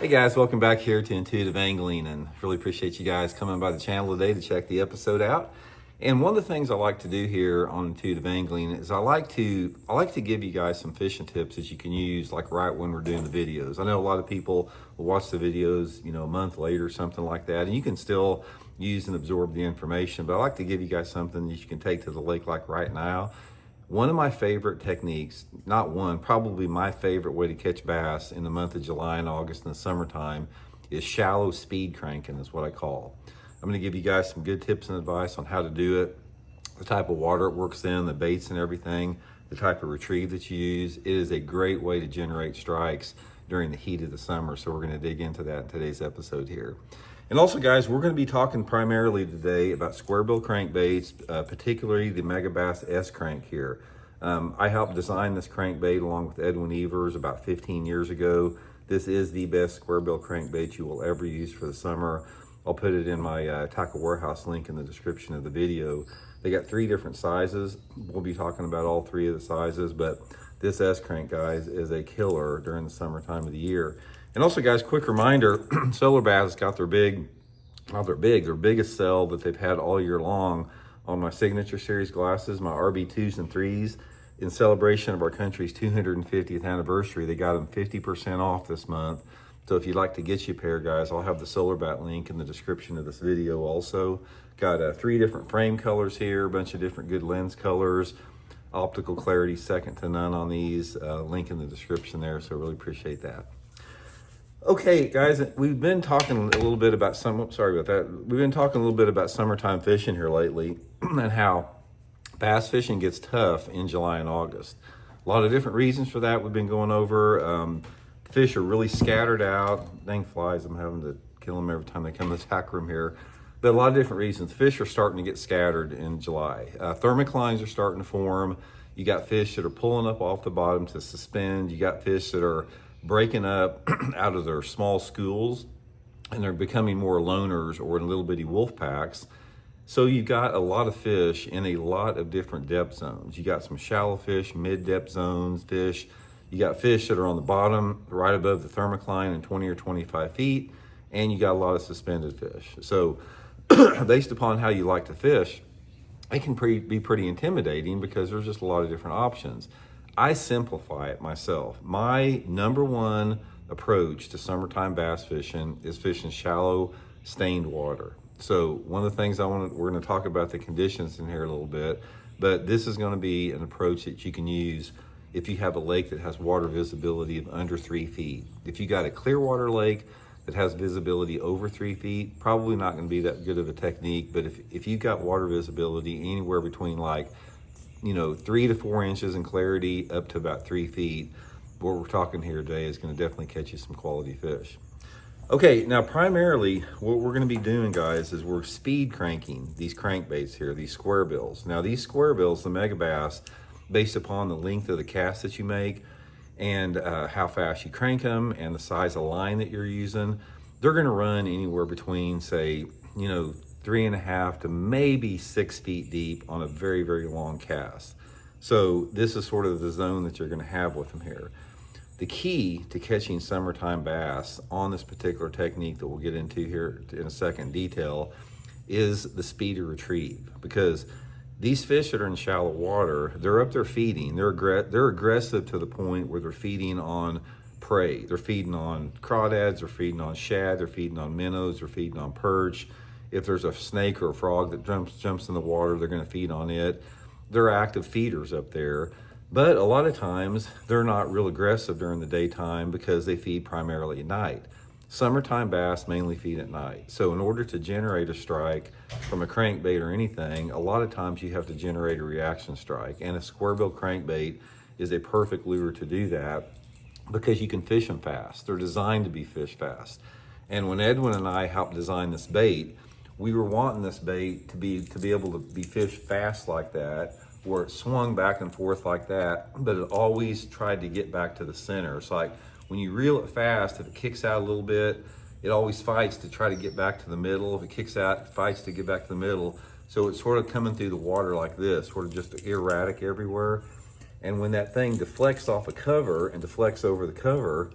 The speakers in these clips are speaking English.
Hey guys, welcome back here to Intuitive Angling, and really appreciate you guys coming by the channel today to check the episode out. And one of the things I like to do here on Intuitive Angling is I like to give you guys some fishing tips that you can use like right when we're doing the videos. I know a lot of people will watch the videos, a month later or something like that, and you can still use and absorb the information, but I like to give you guys something that you can take to the lake like right now. One of my favorite techniques, not one, probably my favorite way to catch bass in the month of July and August in the summertime is shallow speed cranking is what I call. I'm gonna give you guys some good tips and advice on how to do it, the type of water it works in, the baits and everything, the type of retrieve that you use. It is a great way to generate strikes during the heat of the summer. So we're gonna dig into that in today's episode here. And also guys, we're gonna be talking primarily today about Squarebill crankbaits, particularly the Megabass S crank here. I helped design this crankbait along with Edwin Evers about 15 years ago. This is the best Squarebill crankbait you will ever use for the summer. I'll put it in my Tackle Warehouse link in the description of the video. They got 3 different sizes. We'll be talking about all 3 of the sizes, but this S crank, guys, is a killer during the summertime of the year. And also, guys, quick reminder, Solar Bass got their biggest sell that they've had all year long on my Signature Series glasses, my RB2s and 3s. In celebration of our country's 250th anniversary, they got them 50% off this month. So if you'd like to get you a pair, guys, I'll have the Solar Bat link in the description of this video also. Got 3 different frame colors here, a bunch of different good lens colors. Optical clarity second to none on these. Link in the description there, so really appreciate that. Okay, guys, we've been talking a little bit about We've been talking a little bit about summertime fishing here lately and how bass fishing gets tough in July and August. A lot of different reasons for that we've been going over. Fish are really scattered out. Dang flies, I'm having to kill them every time they come to the tack room here. But a lot of different reasons. Fish are starting to get scattered in July. Thermoclines are starting to form. You got fish that are pulling up off the bottom to suspend. You got fish that are breaking up out of their small schools and they're becoming more loners or in little bitty wolf packs. So you've got a lot of fish in a lot of different depth zones. You got some shallow fish, mid-depth zones fish. You got fish that are on the bottom, right above the thermocline in 20 or 25 feet, and you got a lot of suspended fish. So based upon how you like to fish, it can be pretty intimidating because there's just a lot of different options. I simplify it myself. My number one approach to summertime bass fishing is fishing shallow, stained water. So one of the things we're going to talk about the conditions in here a little bit, but this is going to be an approach that you can use if you have a lake that has water visibility of under 3 feet. If you got a clear water lake that has visibility over 3 feet, probably not going to be that good of a technique. But if you got water visibility anywhere between 3 to 4 inches in clarity up to about 3 feet, what we're talking here today is going to definitely catch you some quality fish. Okay, now primarily what we're going to be doing, guys, is we're speed cranking these crankbaits here, these Squarebills. Now these Squarebills, the Megabass, based upon the length of the cast that you make and how fast you crank them and the size of line that you're using, they're going to run anywhere between, say, 3.5 to maybe 6 feet deep on a very, very long cast. So this is sort of the zone that you're going to have with them here. The key to catching summertime bass on this particular technique that we'll get into here in a second detail is the speed of retrieve, because these fish that are in shallow water, they're up there feeding. They're aggressive to the point where they're feeding on prey. They're feeding on crawdads, they're feeding on shad, they're feeding on minnows, they're feeding on perch. If there's a snake or a frog that jumps in the water, they're going to feed on it. They're active feeders up there. But a lot of times they're not real aggressive during the daytime because they feed primarily at night. Summertime bass mainly feed at night. So in order to generate a strike from a crankbait or anything, a lot of times you have to generate a reaction strike. And a Squarebill crankbait is a perfect lure to do that because you can fish them fast. They're designed to be fished fast. And when Edwin and I helped design this bait, we were wanting this bait to be able to be fished fast like that, where it swung back and forth like that, but it always tried to get back to the center. It's like when you reel it fast, if it kicks out a little bit, it always fights to try to get back to the middle. If it kicks out, it fights to get back to the middle. So it's sort of coming through the water like this, sort of just erratic everywhere. And when that thing deflects off a cover and deflects over the cover,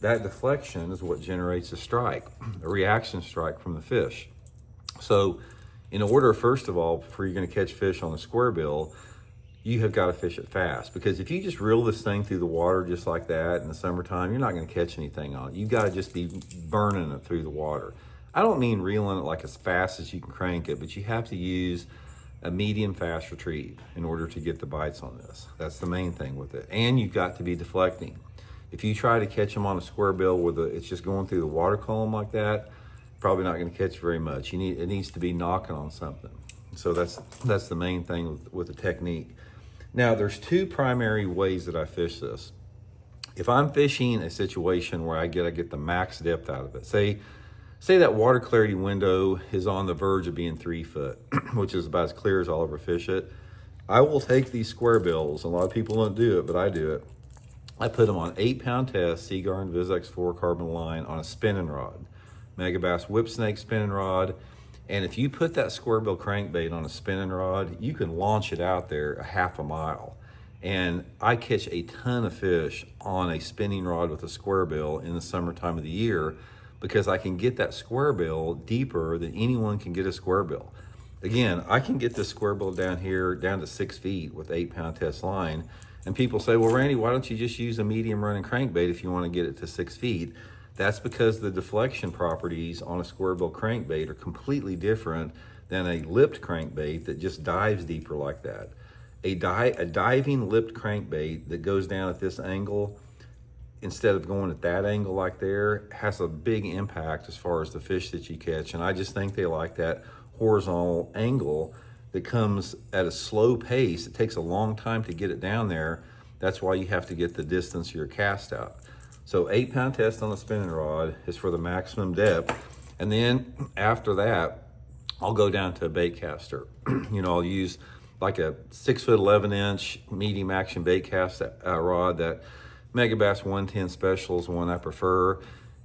that deflection is what generates a strike, a reaction strike from the fish. So in order, first of all, before you're going to catch fish on the squarebill, you have got to fish it fast, because if you just reel this thing through the water just like that in the summertime, you're not going to catch anything on it. You got to just be burning it through the water. I don't mean reeling it like as fast as you can crank it, but you have to use a medium fast retrieve in order to get the bites on this. That's the main thing with it. And you've got to be deflecting. If you try to catch them on a squarebill where it's just going through the water column like that, probably not going to catch very much. It needs to be knocking on something. So that's the main thing with the technique. Now, there's two primary ways that I fish this. If I'm fishing a situation where I get the max depth out of it, say that water clarity window is on the verge of being 3 foot, which is about as clear as I'll ever fish it, I will take these squarebills. A lot of people don't do it, but I do it. I put them on 8-pound test, Seaguar and Viz X4 carbon line on a spinning rod, Megabass whip snake spinning rod. And if you put that squarebill crankbait on a spinning rod, you can launch it out there a half a mile. And I catch a ton of fish on a spinning rod with a squarebill in the summertime of the year, because I can get that squarebill deeper than anyone can get a squarebill. Again, I can get this squarebill down here down to 6 feet with 8-pound test line. And people say, well, Randy, why don't you just use a medium running crankbait if you want to get it to 6 feet? That's because the deflection properties on a squarebill crankbait are completely different than a lipped crankbait that just dives deeper like that. A diving lipped crankbait that goes down at this angle instead of going at that angle like there has a big impact as far as the fish that you catch. And I just think they like that horizontal angle that comes at a slow pace. It takes a long time to get it down there. That's why you have to get the distance of your cast out. So 8-pound test on the spinning rod is for the maximum depth. And then after that, I'll go down to a bait caster. I'll use like a 6'11" medium action bait cast rod. That Megabass 110 Special is one I prefer.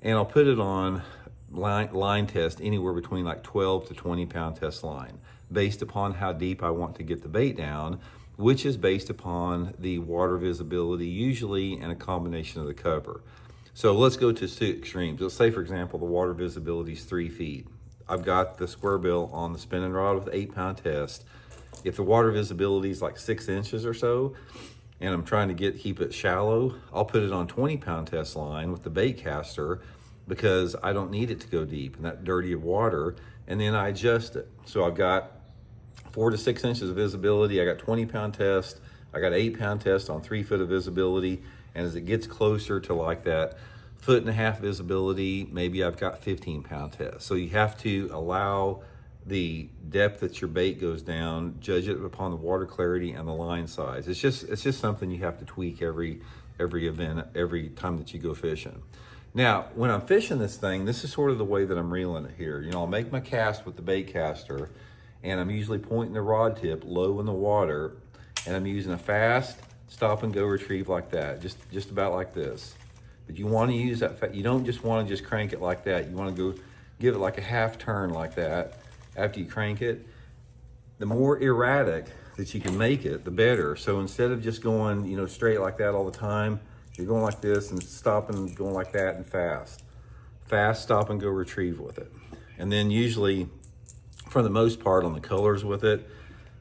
And I'll put it on line test anywhere between like 12 to 20-pound test line, based upon how deep I want to get the bait down, which is based upon the water visibility usually and a combination of the cover. So let's go to two extremes. Let's say, for example, the water visibility is 3 feet. I've got the squarebill on the spinning rod with 8-pound test. If the water visibility is like 6 inches or so, and I'm trying to keep it shallow, I'll put it on 20-pound test line with the bait caster, because I don't need it to go deep in that dirty of water, and then I adjust it. So I've got 4 to 6 inches of visibility. I got 20-pound test. I got 8-pound test on 3 foot of visibility. And as it gets closer to like that 1.5 foot visibility, maybe I've got 15-pound test. So you have to allow the depth that your bait goes down, judge it upon the water clarity and the line size. It's just something you have to tweak every event, every time that you go fishing. Now, when I'm fishing this thing, this is sort of the way that I'm reeling it here. I'll make my cast with the bait caster, and I'm usually pointing the rod tip low in the water, and I'm using a fast stop and go retrieve like that, just about like this. But you want to use that, you don't just want to just crank it like that. You want to go give it like a half turn like that after you crank it. The more erratic that you can make it, the better. So instead of just going, straight like that all the time, you're going like this and stopping, going like that, and fast. Fast stop and go retrieve with it. And then usually, for the most part, on the colors with it,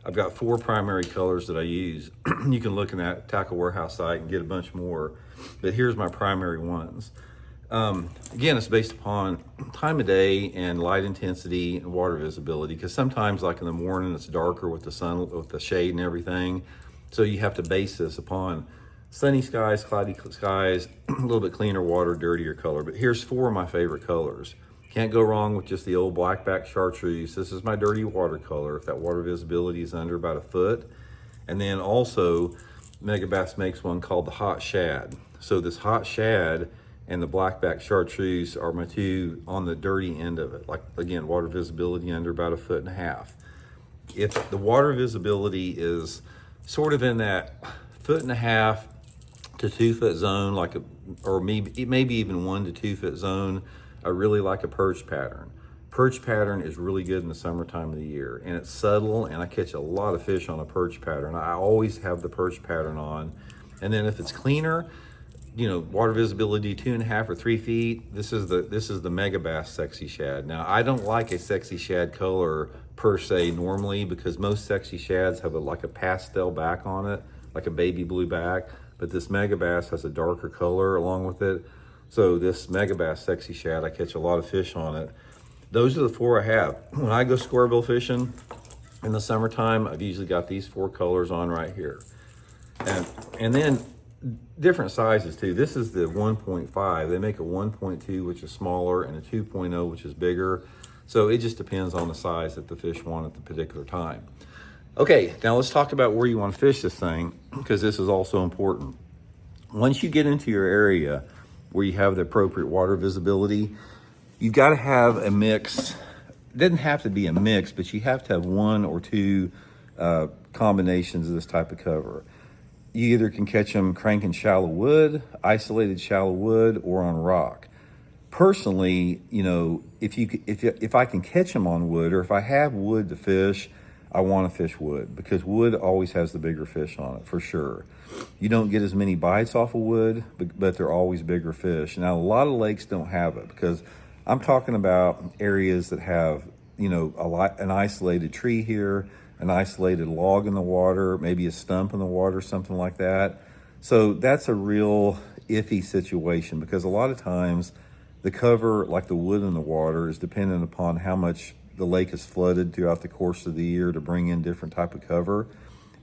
I've got 4 primary colors that I use. You can look in that Tackle Warehouse site and get a bunch more, but here's my primary ones. Again, it's based upon time of day and light intensity and water visibility, because sometimes, like in the morning, it's darker with the sun, with the shade and everything. So you have to base this upon sunny skies, cloudy skies, a little bit cleaner water, dirtier color. But here's 4 of my favorite colors. Can't go wrong with just the old blackback chartreuse. This is my dirty watercolor, if that water visibility is under about 1 foot. And then also, Megabass makes one called the Hot Shad. So this Hot Shad and the blackback chartreuse are my 2 on the dirty end of it. Like, again, water visibility under about 1.5 feet. If the water visibility is sort of in that 1.5 foot to 2 foot zone, or maybe even 1 to 2 foot zone, I really like a perch pattern. Perch pattern is really good in the summertime of the year, and it's subtle, and I catch a lot of fish on a perch pattern. I always have the perch pattern on. And then if it's cleaner, water visibility 2.5 or 3 feet. This is the Megabass Sexy Shad. Now, I don't like a Sexy Shad color per se normally, because most Sexy Shads have like a pastel back on it, like a baby blue back, but this Megabass has a darker color along with it. So this Megabass Sexy Shad, I catch a lot of fish on it. Those are the 4 I have. When I go squarebill fishing in the summertime, I've usually got these 4 colors on right here. And then different sizes too. This is the 1.5. They make a 1.2, which is smaller, and a 2.0, which is bigger. So it just depends on the size that the fish want at the particular time. Okay, now let's talk about where you want to fish this thing, because this is also important. Once you get into your area where you have the appropriate water visibility, you've got to have a mix. It doesn't have to be a mix, but you have to have 1 or 2 combinations of this type of cover. You either can catch them cranking shallow wood, isolated shallow wood, or on rock. Personally, if I can catch them on wood, or if I have wood to fish, I want to fish wood, because wood always has the bigger fish on it, for sure. You don't get as many bites off of wood, but they're always bigger fish. Now, a lot of lakes don't have it, because I'm talking about areas that have, an isolated tree here, an isolated log in the water, maybe a stump in the water, something like that. So that's a real iffy situation, because a lot of times the cover, like the wood in the water, is dependent upon how much the lake is flooded throughout the course of the year to bring in different type of cover.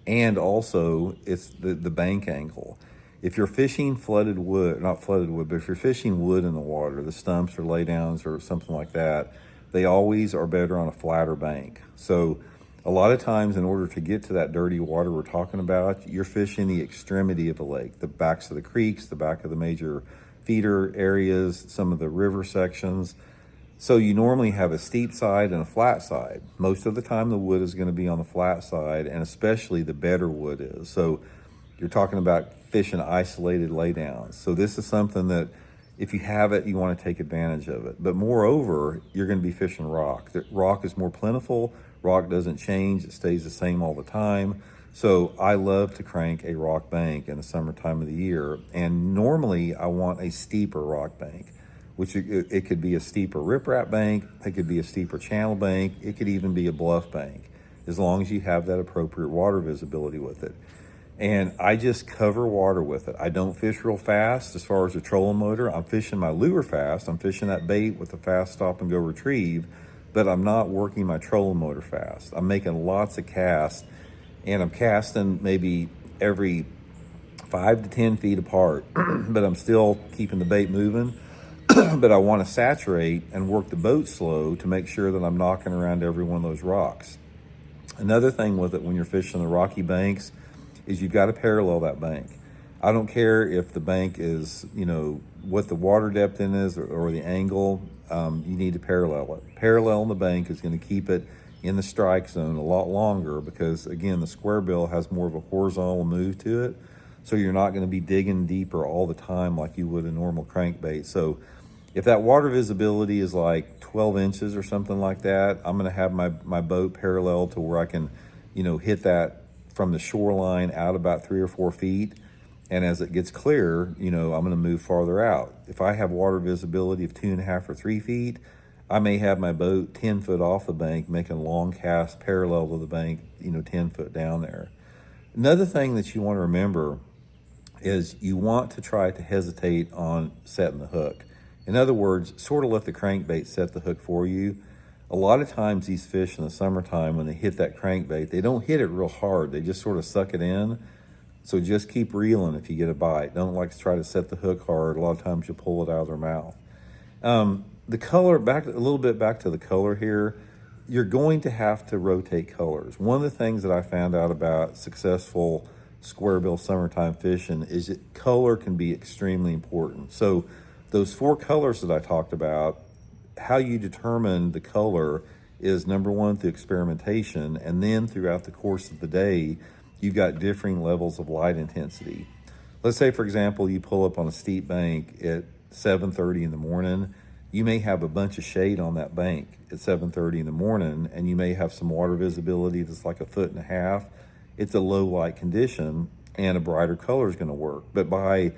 And also it's the bank angle. If you're fishing flooded wood, not flooded wood, but if you're fishing wood in the water, the stumps or laydowns or something like that, they always are better on a flatter bank. So a lot of times, in order to get to that dirty water we're talking about, you're fishing the extremity of the lake, the backs of the creeks, the back of the major feeder areas, some of the river sections. So you normally have a steep side and a flat side. Most of the time the wood is going to be on the flat side, and especially the better wood is. So you're talking about fishing isolated laydowns. So this is something that if you have it, you want to take advantage of it. But moreover, you're going to be fishing rock. The rock is more plentiful. Rock doesn't change. It stays the same all the time. So I love to crank a rock bank in the summertime of the year. And normally I want a steeper rock bank, which it could be a steeper riprap bank. It could be a steeper channel bank. It could even be a bluff bank, as long as you have that appropriate water visibility with it. And I just cover water with it. I don't fish real fast as far as the trolling motor. I'm fishing my lure fast. I'm fishing that bait with a fast stop and go retrieve, but I'm not working my trolling motor fast. I'm making lots of casts, and I'm casting maybe every 5 to 10 feet apart, but I'm still keeping the bait moving. But I want to saturate and work the boat slow to make sure that I'm knocking around every one of those rocks. Another thing with it when you're fishing the rocky banks is you've got to parallel that bank. I don't care if the bank is, what the water depth in is or the angle, you need to parallel it. Paralleling the bank is going to keep it in the strike zone a lot longer, because again, the squarebill has more of a horizontal move to it. So you're not going to be digging deeper all the time like you would a normal crankbait. So if that water visibility is like 12 inches or something like that, I'm going to have my boat parallel to where I can, hit that from the shoreline out about 3 or 4 feet. And as it gets clear, I'm going to move farther out. If I have water visibility of 2.5 or 3 feet, I may have my boat 10 foot off the bank, making long casts parallel to the bank, 10 foot down there. Another thing that you want to remember is you want to try to hesitate on setting the hook. In other words, sort of let the crankbait set the hook for you. A lot of times these fish in the summertime, when they hit that crankbait, they don't hit it real hard. They just sort of suck it in. So just keep reeling if you get a bite. Don't try to set the hook hard. A lot of times you'll pull it out of their mouth. The color, back a little bit back to the color here, you're going to have to rotate colors. One of the things that I found out about successful squarebill summertime fishing is that color can be extremely important. So those 4 colors that I talked about, how you determine the color is number 1 through experimentation, and then throughout the course of the day, you've got differing levels of light intensity. Let's say, for example, you pull up on a steep bank at 7:30 in the morning. You may have a bunch of shade on that bank at 7:30 in the morning, and you may have some water visibility that's like 1.5 feet. It's a low light condition, and a brighter color is going to work. But by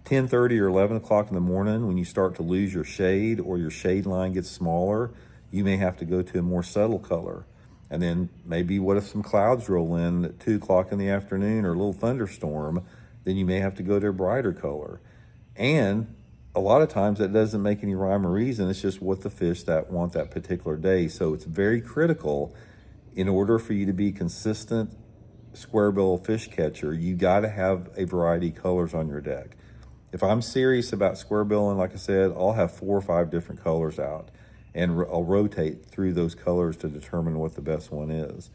10:30 or 11 o'clock in the morning, when you start to lose your shade or your shade line gets smaller, you may have to go to a more subtle color. And then maybe what if some clouds roll in at 2 o'clock in the afternoon or a little thunderstorm, then you may have to go to a brighter color. And a lot of times that doesn't make any rhyme or reason. It's just what the fish that want that particular day. So it's very critical, in order for you to be consistent squarebill fish catcher, you got to have a variety of colors on your deck. If I'm serious about squarebilling, like I said, I'll have 4 or 5 different colors out, and I'll rotate through those colors to determine what the best one is.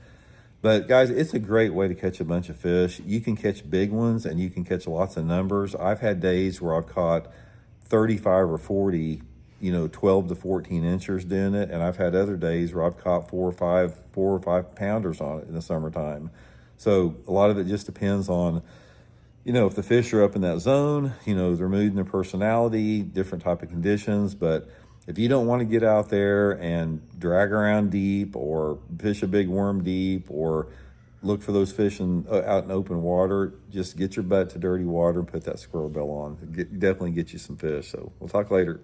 But guys, it's a great way to catch a bunch of fish. You can catch big ones and you can catch lots of numbers. I've had days where I've caught 35 or 40, 12 to 14 inchers doing it. And I've had other days where I've caught 4 or 5 pounders on it in the summertime. So a lot of it just depends on, if the fish are up in that zone, their mood and their personality, different type of conditions. But if you don't want to get out there and drag around deep or fish a big worm deep or look for those fish out in open water, just get your butt to dirty water and put that squirrel bill on. Definitely get you some fish. So we'll talk later.